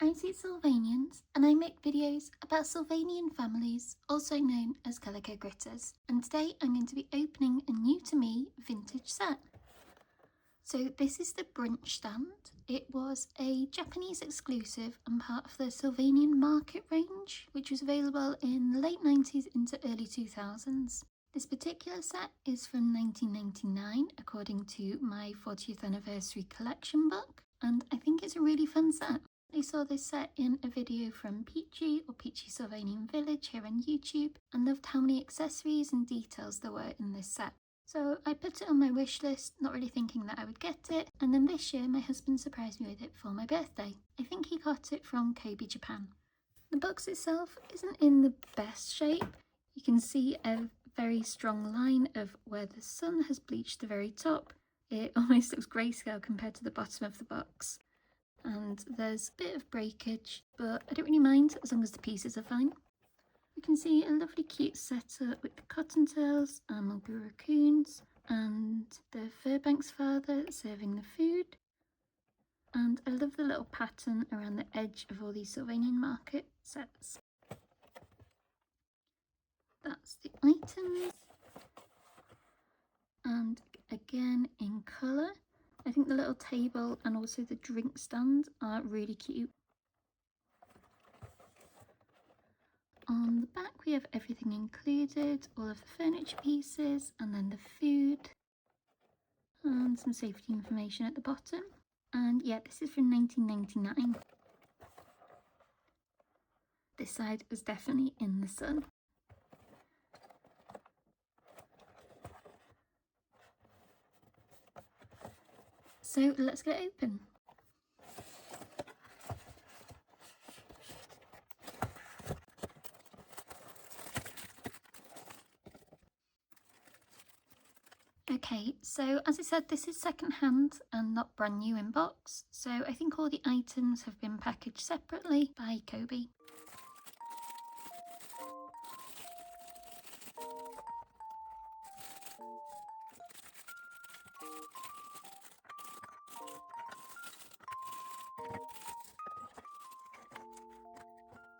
I'm Sylvanians, and I make videos about Sylvanian families, also known as Calico gritters, and today I'm going to be opening a new to me vintage set. So this is the Brunch Stand. It was a Japanese exclusive and part of the Sylvanian Market range, which was available in the late 90s into early 2000s. This particular set is from 1999, according to my 40th anniversary collection book, and I think it's a really fun set. I saw this set in a video from Peachy or Peachy Sylvanian Village here on YouTube and loved how many accessories and details there were in this set. So I put it on my wish list, not really thinking that I would get it, and then this year my husband surprised me with it for my birthday. I think he got it from Kobee Japan. The box itself isn't in the best shape. You can see a very strong line of where the sun has bleached the very top. It almost looks grayscale compared to the bottom of the box. And there's a bit of breakage, but I don't really mind as long as the pieces are fine. You can see a lovely cute setup with the cottontails and mulberry raccoons and the Fairbanks father serving the food. And I love the little pattern around the edge of all these Sylvanian Market sets. That's the items, and again in colour. I think the little table and also the drink stand are really cute. On the back we have everything included, all of the furniture pieces and then the food and some safety information at the bottom. And yeah, this is from 1999. This side was definitely in the sun. So let's get open. Okay, so as I said, this is second hand and not brand new in box, so I think all the items have been packaged separately by Kobee.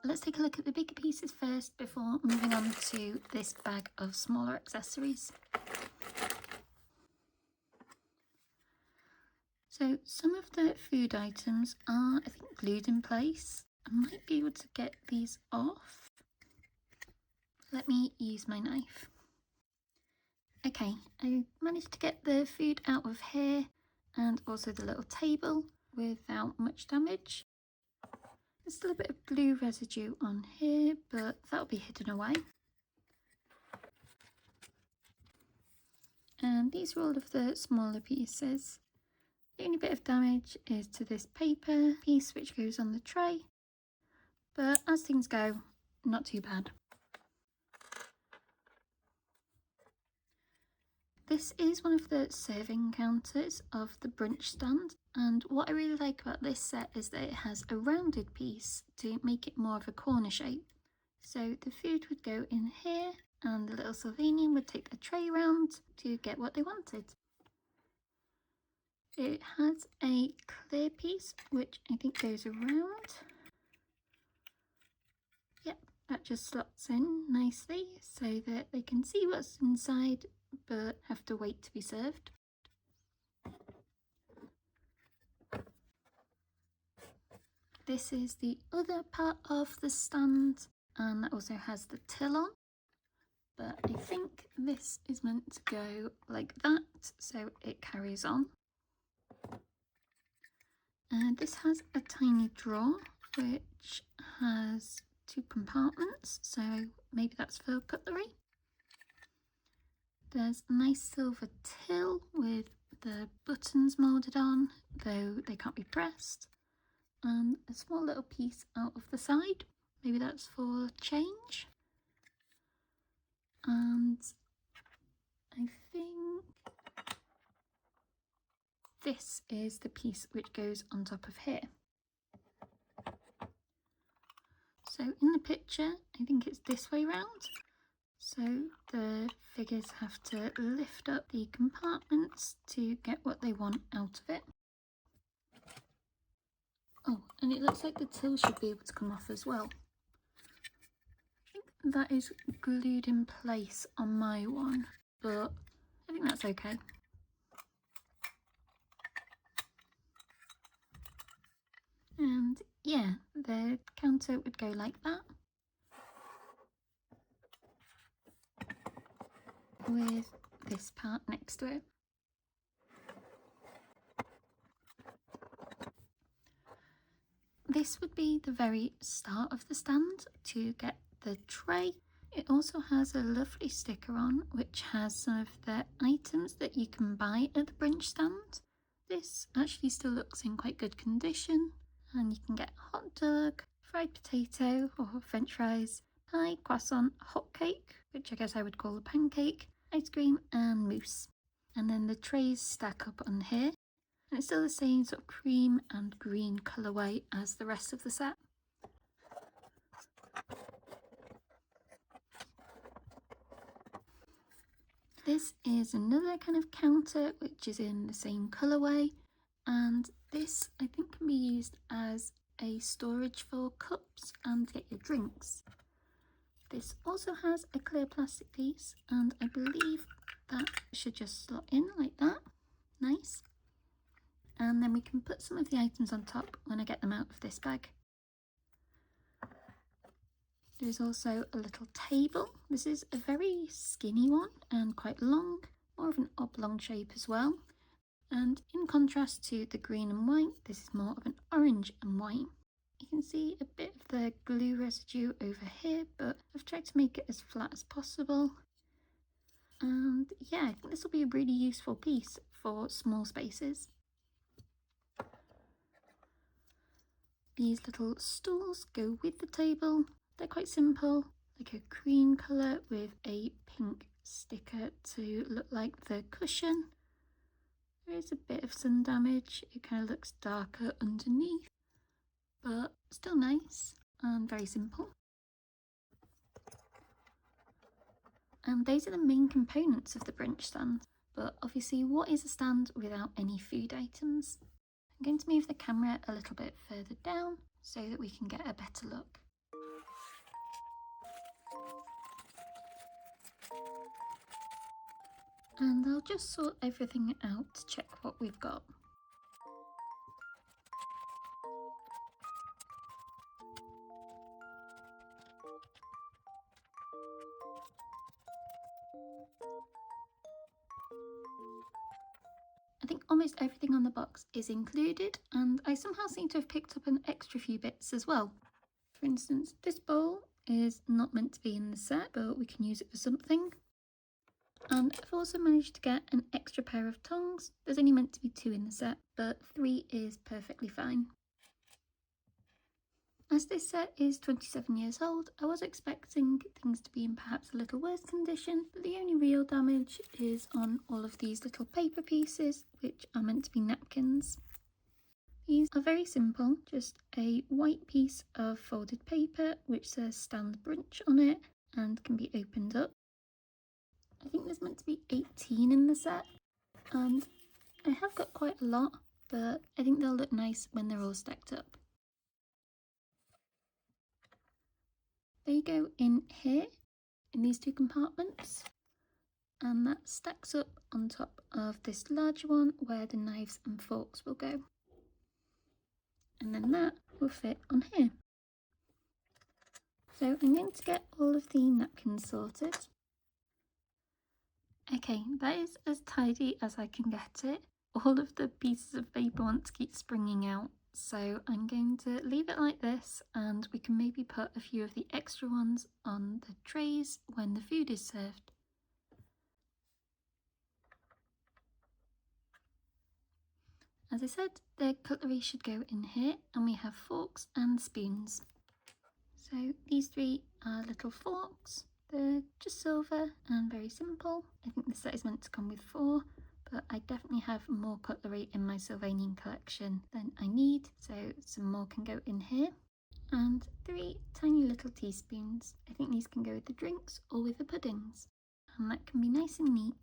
Let's take a look at the bigger pieces first before moving on to this bag of smaller accessories. So some of the food items are, I think, glued in place. I might be able to get these off. Let me use my knife. Okay, I managed to get the food out of here and also the little table without much damage. There's still a bit of glue residue on here, but that'll be hidden away. And these are all of the smaller pieces. The only bit of damage is to this paper piece which goes on the tray, but as things go, not too bad. This is one of the serving counters of the Brunch Stand, and what I really like about this set is that it has a rounded piece to make it more of a corner shape. So the food would go in here and the little Sylvanian would take the tray round to get what they wanted. It has a clear piece which I think goes around. Yep, that just slots in nicely so that they can see what's inside but have to wait to be served. This is the other part of the stand, and that also has the till on, but I think this is meant to go like that so it carries on. And this has a tiny drawer which has 2 compartments, so maybe that's for cutlery. There's a nice silver till with the buttons moulded on, though they can't be pressed, and a small little piece out of the side. Maybe that's for change. And I think this is the piece which goes on top of here. So in the picture, I think it's this way round. So the figures have to lift up the compartments to get what they want out of it. Oh, and it looks like the till should be able to come off as well. I think that is glued in place on my one, but I think that's okay. And yeah, the counter would go like that, with this part next to it. This would be the very start of the stand to get the tray. It also has a lovely sticker on which has some of the items that you can buy at the brunch stand. This actually still looks in quite good condition, and you can get hot dog, fried potato or french fries, pie, croissant, hot cake, which I guess I would call a pancake, ice cream and mousse. And then the trays stack up on here, and it's still the same sort of cream and green colourway as the rest of the set. This is another kind of counter which is in the same colourway, and this I think can be used as a storage for cups and get your drinks. This also has a clear plastic piece, and I believe that should just slot in like that. Nice. And then we can put some of the items on top when I get them out of this bag. There's also a little table. This is a very skinny one and quite long, more of an oblong shape as well. And in contrast to the green and white, this is more of an orange and white. You can see a bit of the glue residue over here, but I've tried to make it as flat as possible. And yeah, I think this will be a really useful piece for small spaces. These little stools go with the table. They're quite simple, like a cream colour with a pink sticker to look like the cushion. There is a bit of sun damage, it kind of looks darker underneath, but still nice and very simple. And those are the main components of the brunch stand, but obviously what is a stand without any food items? I'm going to move the camera a little bit further down so that we can get a better look. And I'll just sort everything out to check what we've got. I think almost everything on the box is included, and I somehow seem to have picked up an extra few bits as well. For instance, this bowl is not meant to be in the set, but we can use it for something. And I've also managed to get an extra pair of tongs. There's only meant to be 2 in the set, but 3 is perfectly fine. As this set is 27 years old, I was expecting things to be in perhaps a little worse condition, but the only real damage is on all of these little paper pieces, which are meant to be napkins. These are very simple, just a white piece of folded paper which says Stand Brunch on it and can be opened up. I think there's meant to be 18 in the set, and I have got quite a lot, but I think they'll look nice when they're all stacked up. They go in here, in these 2 compartments, and that stacks up on top of this larger one where the knives and forks will go. And then that will fit on here. So I'm going to get all of the napkins sorted. Okay, that is as tidy as I can get it. All of the pieces of paper want to keep springing out, so I'm going to leave it like this, and we can maybe put a few of the extra ones on the trays when the food is served. As I said, the cutlery should go in here, and we have forks and spoons. So these 3 are little forks. They're just silver and very simple. I think the set is meant to come with 4, but I definitely have more cutlery in my Sylvanian collection than I need, so some more can go in here. And 3 tiny little teaspoons. I think these can go with the drinks or with the puddings, and that can be nice and neat.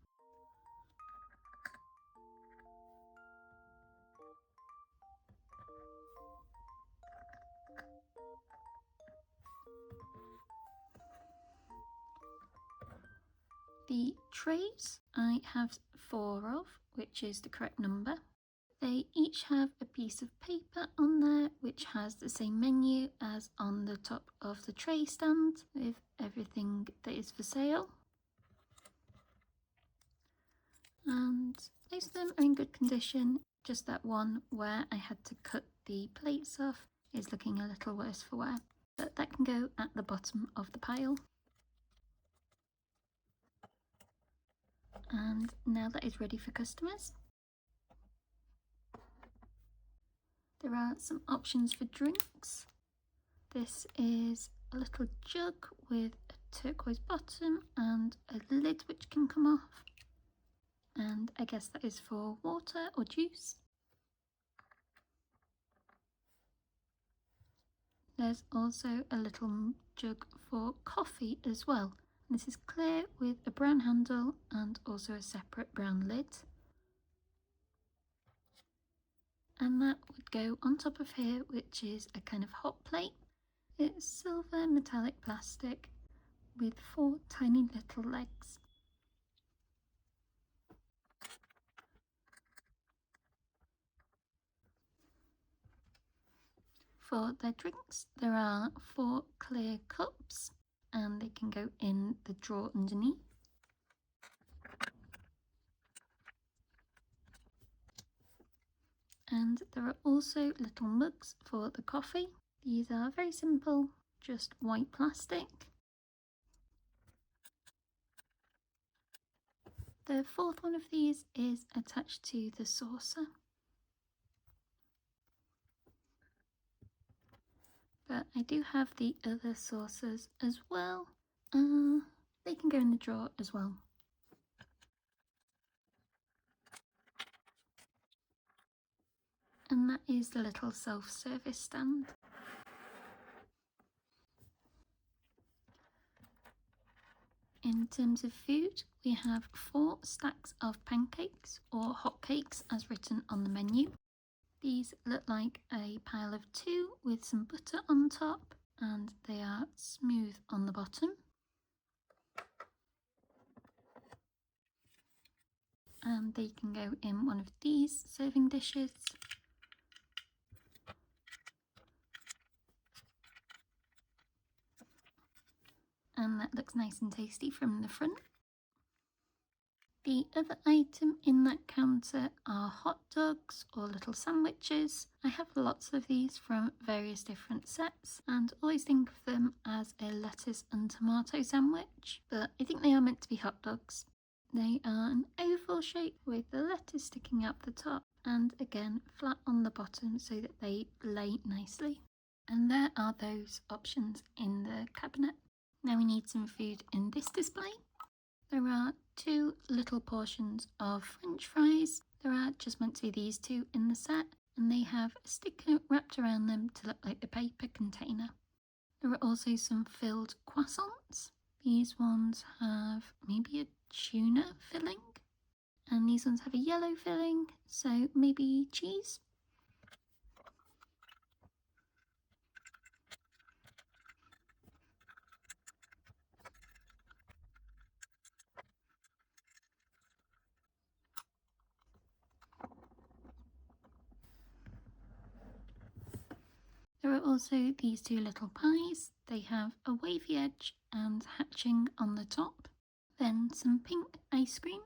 The trays I have 4 of, which is the correct number. They each have a piece of paper on there which has the same menu as on the top of the tray stand with everything that is for sale. And most of them are in good condition, just that one where I had to cut the plates off is looking a little worse for wear, but that can go at the bottom of the pile. And now that is ready for customers. There are some options for drinks. This is a little jug with a turquoise bottom and a lid which can come off. And I guess that is for water or juice. There's also a little jug for coffee as well. This is clear with a brown handle and also a separate brown lid. And that would go on top of here, which is a kind of hot plate. It's silver metallic plastic with 4 tiny little legs. For their drinks, there are 4 clear cups and they can go in the drawer underneath. And there are also little mugs for the coffee. These are very simple, just white plastic. The 4th one of these is attached to the saucer. But I do have the other saucers as well. They can go in the drawer as well. And that is the little self-service stand. In terms of food, we have 4 stacks of pancakes, or hot cakes as written on the menu. These look like a pile of 2 with some butter on top, and they are smooth on the bottom. And they can go in one of these serving dishes. And that looks nice and tasty from the front. The other item in that counter are hot dogs or little sandwiches. I have lots of these from various different sets and always think of them as a lettuce and tomato sandwich, but I think they are meant to be hot dogs. They are an oval shape with the lettuce sticking up the top and again flat on the bottom so that they lay nicely. And there are those options in the cabinet. Now we need some food in this display. There are 2 little portions of French fries. There are just meant to be these 2 in the set, and they have a sticker wrapped around them to look like the paper container. There are also some filled croissants. These ones have maybe a tuna filling, and these ones have a yellow filling, so maybe cheese. There are also these 2 little pies. They have a wavy edge and hatching on the top. Then some pink ice cream,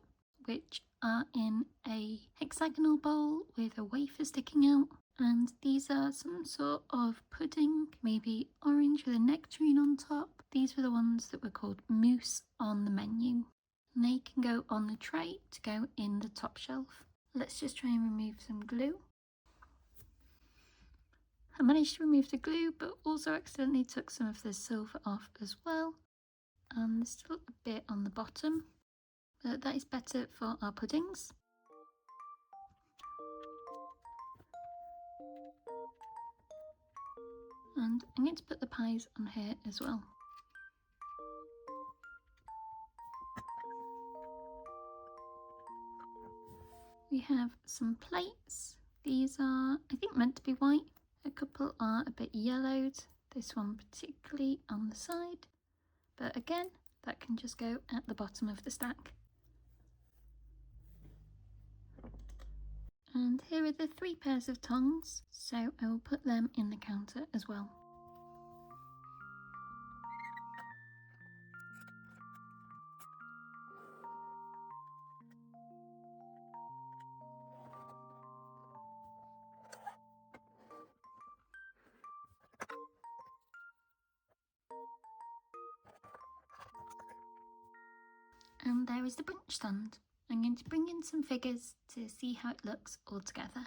which are in a hexagonal bowl with a wafer sticking out. And these are some sort of pudding, maybe orange with a nectarine on top. These were the ones that were called mousse on the menu. And they can go on the tray to go in the top shelf. Let's just try and remove some glue. I managed to remove the glue, but also accidentally took some of the silver off as well. And there's still a bit on the bottom, but that is better for our puddings. And I'm going to put the pies on here as well. We have some plates. These are, I think, meant to be white. A couple are a bit yellowed, this one particularly on the side, but again, that can just go at the bottom of the stack. And here are the 3 pairs of tongs, so I will put them in the counter as well. And there is the brunch stand. I'm going to bring in some figures to see how it looks all together.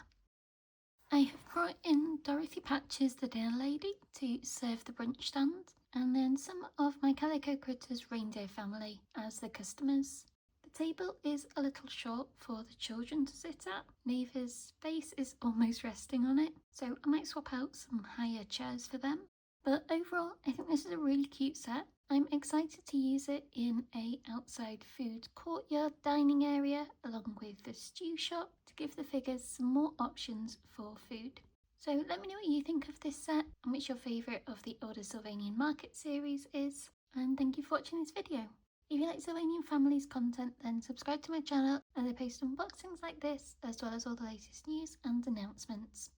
I have brought in Dorothy Patches the dinner lady to serve the brunch stand, and then some of my Calico Critters reindeer family as the customers. The table is a little short for the children to sit at. Neva's face is almost resting on it, so I might swap out some higher chairs for them. But overall, I think this is a really cute set. I'm excited to use it in a outside food courtyard dining area along with the stew shop to give the figures some more options for food. So let me know what you think of this set and which your favourite of the older Sylvanian Market series is, and thank you for watching this video. If you like Sylvanian Families content, then subscribe to my channel as I post unboxings like this as well as all the latest news and announcements.